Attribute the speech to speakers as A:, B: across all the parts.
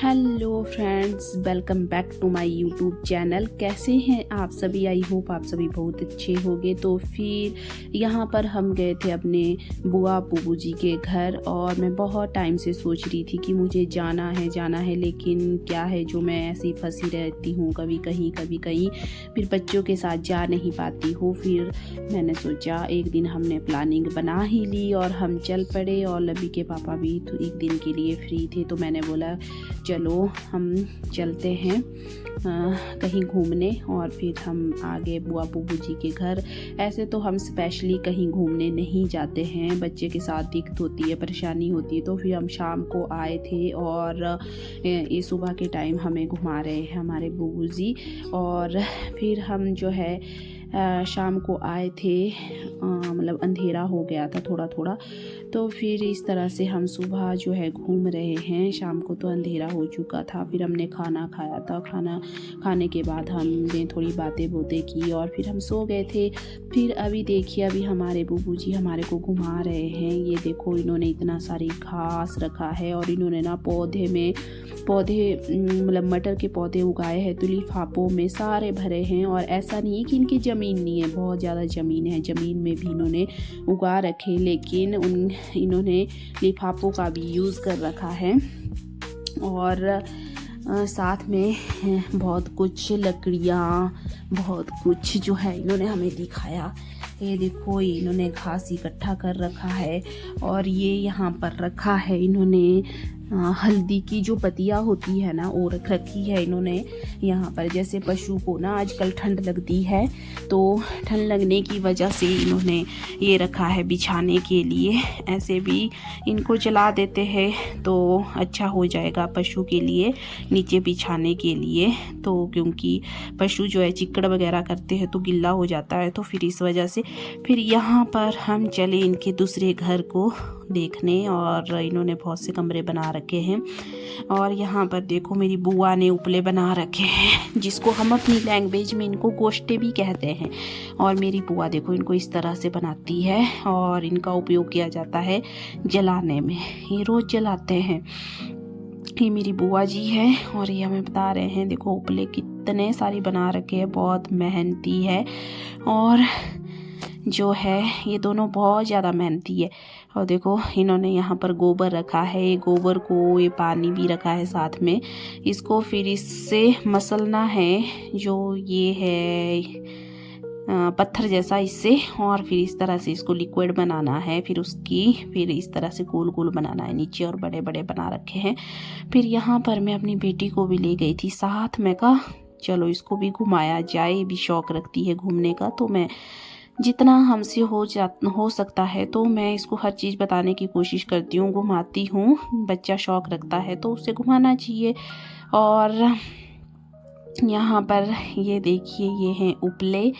A: Hello friends, welcome back to my YouTube channel. कैसे हैं आप सभी? आई होप आप सभी बहुत अच्छे होंगे। तो फिर यहाँ पर हम गए थे अपने बुआ पुबू जी के घर, और मैं बहुत टाइम से सोच रही थी कि मुझे जाना है, लेकिन क्या है जो मैं ऐसी फंसी रहती हूँ, कभी कहीं, फिर बच्चों के साथ जा नहीं पाती हूँ। फिर मैंने सोचा एक दिन हमने प्लानिंग बना ही ली और हम चल पड़े, और लबी के पापा भी तो एक दिन के लिए फ्री थे, तो मैंने बोला चलो हम चलते हैं कहीं घूमने। और फिर हम आगे बुआ पुबू जी के घर। ऐसे तो हम स्पेशली कहीं घूमने नहीं जाते हैं, बच्चे के साथ दिक्कत होती है, परेशानी होती है। तो फिर हम शाम को आए थे, और ये सुबह के टाइम हमें घुमा रहे हैं हमारे बुबू जी। और फिर हम जो है शाम को आए थे, मतलब अंधेरा हो गया था थोड़ा थोड़ा। तो फिर इस तरह से हम सुबह जो है घूम रहे हैं, शाम को तो अंधेरा हो चुका था। फिर हमने खाना खाया था, खाना खाने के बाद हमने थोड़ी बातें की, और फिर हम सो गए थे। फिर अभी देखिए, अभी हमारे बुबू जी हमारे को घुमा रहे हैं। ये देखो, इन्होंने इतना सारी घास रखा है, और इन्होंने ना पौधे मतलब मटर के पौधे उगाए हैं, तो लिफाफों में सारे भरे हैं। और ऐसा नहीं है कि इनकी ज़मीन नहीं है, बहुत ज़्यादा ज़मीन है, ज़मीन में भी इन्होंने उगा रखे, लेकिन इन्होंने लिफाफों का भी यूज़ कर रखा है। और साथ में बहुत कुछ लकड़ियाँ, बहुत कुछ जो है इन्होंने हमें दिखाया। ये देखो, इन्होंने घास इकट्ठा कर रखा है, और ये यहाँ पर रखा है इन्होंने हल्दी की जो पत्तियाँ होती है ना, वो रख रखी है इन्होंने यहाँ पर। जैसे पशु को ना आजकल ठंड लगती है, तो ठंड लगने की वजह से इन्होंने ये रखा है बिछाने के लिए। ऐसे भी इनको जला देते हैं तो अच्छा हो जाएगा पशु के लिए, नीचे बिछाने के लिए। तो क्योंकि पशु जो है चिक्कड़ वगैरह करते हैं तो गिल्ला हो जाता है, तो फिर इस वजह से फिर यहाँ पर हम चले इनके दूसरे घर को देखने। और इन्होंने बहुत से कमरे बना रखे हैं। और यहाँ पर देखो, मेरी बुआ ने उपले बना रखे हैं, जिसको हम अपनी लैंग्वेज में इनको गोश्ते भी कहते हैं। और मेरी बुआ देखो इनको इस तरह से बनाती है, और इनका उपयोग किया जाता है जलाने में। ये रोज़ जलाते हैं। ये मेरी बुआ जी है, और ये हमें बता रहे हैं देखो उपले कितने सारे बना रखे हैं, बहुत मेहनती है। और जो है ये दोनों बहुत ज़्यादा मेहनती है। और देखो, इन्होंने यहाँ पर गोबर रखा है, गोबर को ये पानी भी रखा है साथ में। इसको फिर इससे मसलना है, जो ये है पत्थर जैसा इससे, और फिर इस तरह से इसको लिक्विड बनाना है। फिर इस तरह से गोल गोल बनाना है नीचे, और बड़े बड़े बना रखे हैं। फिर यहाँ पर मैं अपनी बेटी को भी ले गई थी साथ में, कहा चलो इसको भी घुमाया जाए, ये भी शौक़ रखती है घूमने का। तो मैं जितना हमसे हो सकता है तो मैं इसको हर चीज़ बताने की कोशिश करती हूँ, घुमाती हूँ। बच्चा शौक़ रखता है तो उसे घुमाना चाहिए। और यहाँ पर ये देखिए, ये हैं उपले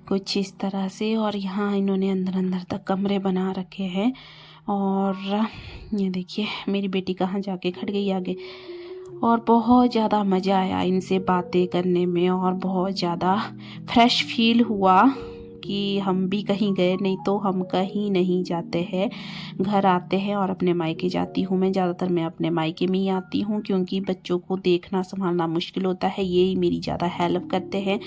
A: कुछ इस तरह से, और यहाँ इन्होंने अंदर तक कमरे बना रखे हैं। और ये देखिए, मेरी बेटी कहाँ जाके खड़ गई आगे। और बहुत ज़्यादा मज़ा आया इनसे बातें करने में, और बहुत ज़्यादा फ्रेश फील हुआ कि हम भी कहीं गए, नहीं तो हम कहीं नहीं जाते हैं। घर आते हैं, और अपने मायके जाती हूँ मैं, ज़्यादातर मैं अपने मायके में ही आती हूँ, क्योंकि बच्चों को देखना संभालना मुश्किल होता है। ये मेरी ज़्यादा हेल्प करते हैं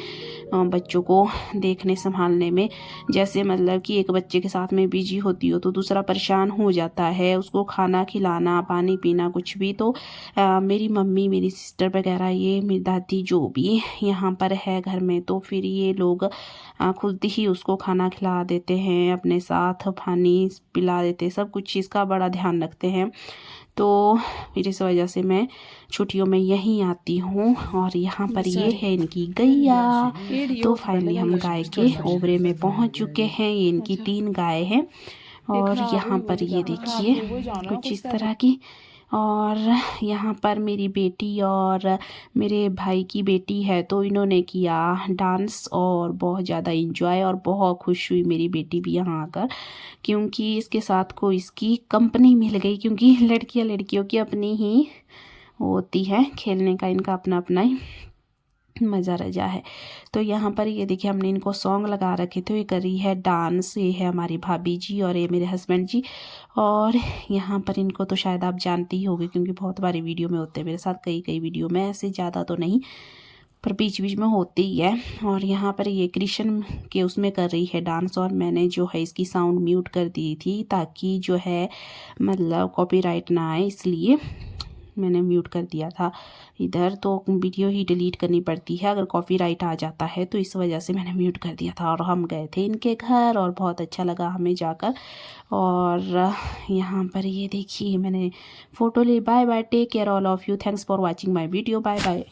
A: बच्चों को देखने संभालने में। जैसे मतलब कि एक बच्चे के साथ में बिजी होती हो तो दूसरा परेशान हो जाता है, उसको खाना खिलाना, पानी पीना, कुछ भी। तो मेरी मम्मी, मेरी सिस्टर वगैरह, ये मेरी दादी जो भी यहाँ पर है घर में, तो फिर ये लोग खुद ही उसको खाना खिला देते हैं, अपने साथ पानी पिला देते हैं, सब कुछ चीज़ का बड़ा ध्यान रखते हैं। तो फिर इस वजह से मैं छुट्टियों में यहीं आती हूँ। और यहाँ पर ये है इनकी गैया। तो फाइनली हम गाय के ओबरे में पहुँच चुके हैं। ये इनकी 3 गाय हैं। और यहाँ पर ये देखिए कुछ इस तरह की। और यहाँ पर मेरी बेटी और मेरे भाई की बेटी है, तो इन्होंने किया डांस, और बहुत ज़्यादा इंजॉय, और बहुत खुश हुई मेरी बेटी भी यहाँ आकर, क्योंकि इसके साथ को इसकी कंपनी मिल गई। क्योंकि लड़कियों की अपनी ही होती है, खेलने का इनका अपना अपना ही मज़ा रजा है। तो यहाँ पर ये देखिए हमने इनको सॉन्ग लगा रखे थे, ये कर रही है डांस। ये है हमारी भाभी जी और ये मेरे हस्बैंड जी। और यहाँ पर इनको तो शायद आप जानती ही होगी क्योंकि बहुत बारी वीडियो में होते हैं मेरे साथ, कई कई वीडियो में, ऐसे ज़्यादा तो नहीं पर बीच बीच में होती ही है। और यहाँ पर ये कृष्ण के उसमें कर रही है डांस, और मैंने जो है इसकी साउंड म्यूट कर दी थी ताकि जो है मतलब कॉपीराइट ना आए, इसलिए मैंने म्यूट कर दिया था इधर। तो वीडियो ही डिलीट करनी पड़ती है अगर कॉपीराइट आ जाता है, तो इस वजह से मैंने म्यूट कर दिया था। और हम गए थे इनके घर और बहुत अच्छा लगा हमें जाकर। और यहाँ पर ये देखिए मैंने फ़ोटो ली। Bye bye, take care all of you, thanks for watching my video, bye bye.